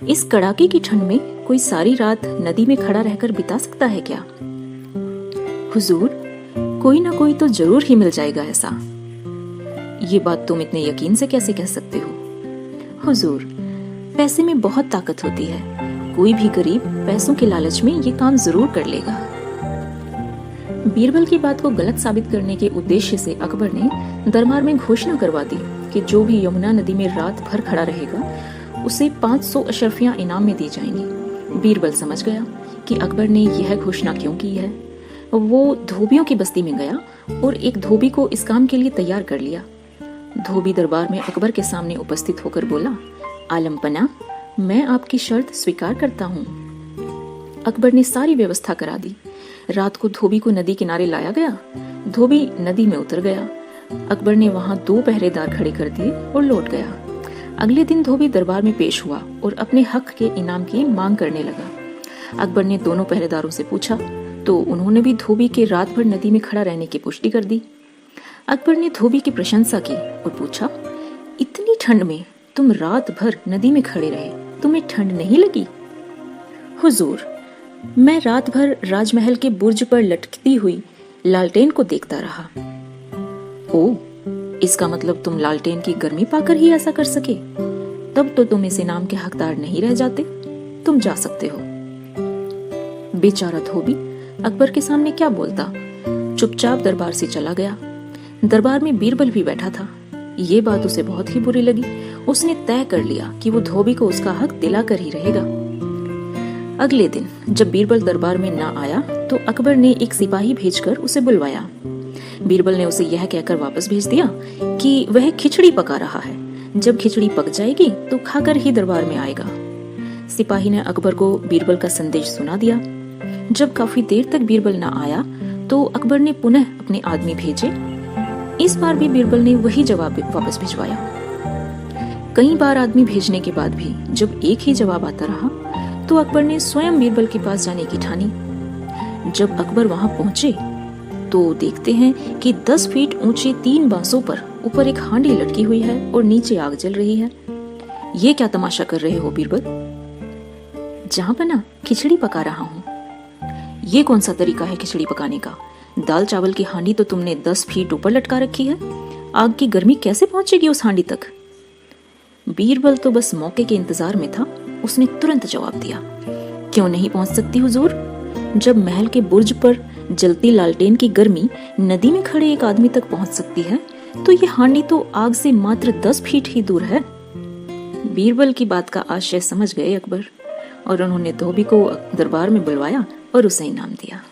इस कड़ाके की ठंड में कोई सारी रात नदी में खड़ा रहकर बिता सकता है क्या? हुजूर, कोई ना कोई तो जरूर ही मिल जाएगा ऐसा। ये बात तुम इतने यकीन से कैसे कह सकते हो? हुजूर, पैसे में बहुत ताकत होती है। कोई भी गरीब पैसों के लालच में ये काम जरूर कर लेगा। बीरबल की बात को गलत साबित करने के उद्देश्य से अकबर ने दरबार में घोषणा करवा दी कि जो भी यमुना नदी में रात भर खड़ा रहेगा उसे 500 अशरफियां इनाम में दी जाएंगी। बीरबल समझ गया कि अकबर ने यह घोषणा क्यों की है। वो धोबियों की बस्ती में गया और एक धोबी को इस काम के लिए तैयार कर लिया। धोबी दरबार में अकबर के सामने उपस्थित होकर बोला, आलमपना, मैं आपकी शर्त स्वीकार करता हूँ। अकबर ने सारी व्यवस्था करा दी। रात को धोबी को नदी किनारे लाया गया। धोबी नदी में उतर गया। अकबर ने वहां 2 पहरेदार खड़े कर दिए और लौट गया। अगले दिन धोबी दरबार में पेश हुआ और अपने हक के इनाम की मांग करने लगा। अकबर ने दोनों पहरेदारों से पूछा तो उन्होंने भी धोबी के रात भर नदी में खड़ा रहने की पुष्टि कर दी। अकबर ने धोबी की प्रशंसा की और पूछा, इतनी ठंड में तुम रात भर नदी में खड़े रहे, तुम्हें ठंड नहीं लगी? हुजूर, मैं रात भर राजमहल के बुर्ज पर लटकती हुई लालटेन को देखता रहा। ओ, इसका मतलब तुम लालटेन की गर्मी पाकर ही ऐसा कर सके? तब तो तुम इस इनाम के हकदार नहीं रह जाते। तुम जा सकते हो। बेचारा धोबी अकबर के सामने क्या बोलता, चुपचाप दरबार से चला गया। दरबार में बीरबल भी बैठा था। ये बात उसे बहुत ही बुरी लगी। उसने तय कर लिया कि वो धोबी को उसका हक दिलाकर ही रहेगा। अगले दिन जब बीरबल दरबार में ना आया तो अकबर ने एक सिपाही भेजकर उसे बुलवाया। बीरबल ने उसे यह कहकर वापस भेज दिया कि वह खिचड़ी पका रहा है। जब खिचड़ी पक जाएगी तो खाकर ही दरबार में आएगा। सिपाही ने अकबर को बीरबल का संदेश सुना दिया। जब काफी देर तक बीरबल ना आया तो अकबर ने पुनः अपने आदमी भेजे। इस बार भी बीरबल ने वही जवाब वापस भिजवाया। कई बार आदमी भेजने के बाद भी जब एक ही जवाब आता रहा तो अकबर ने स्वयं बीरबल के पास जाने की ठानी। जब अकबर वहां पहुंचे तो देखते हैं कि 10 फीट ऊंचे 3 बांसों पर ऊपर एक हांडी लटकी हुई है और नीचे आग जल रही है। ये क्या तमाशा कर रहे हो बीरबल? जहां बना खिचड़ी पका रहा हूँ। ये कौन सा तरीका है खिचड़ी पकाने का? दाल चावल की हांडी तो तुमने 10 फीट ऊपर लटका रखी है। आग की गर्मी कैसे पहुंचेगी उस हांडी तक? बीरबल तो बस मौके के इंतजार में था। उसने तुरंत जवाब दिया, क्यों नहीं पहुंच सकती हुजूर? जब महल के बुर्ज पर जलती लालटेन की गर्मी नदी में खड़े एक आदमी तक पहुंच सकती है तो ये हांडी तो आग से मात्र 10 फीट ही दूर है। बीरबल की बात का आशय समझ गए अकबर और उन्होंने धोबी को दरबार में बुलवाया और उसे इनाम दिया।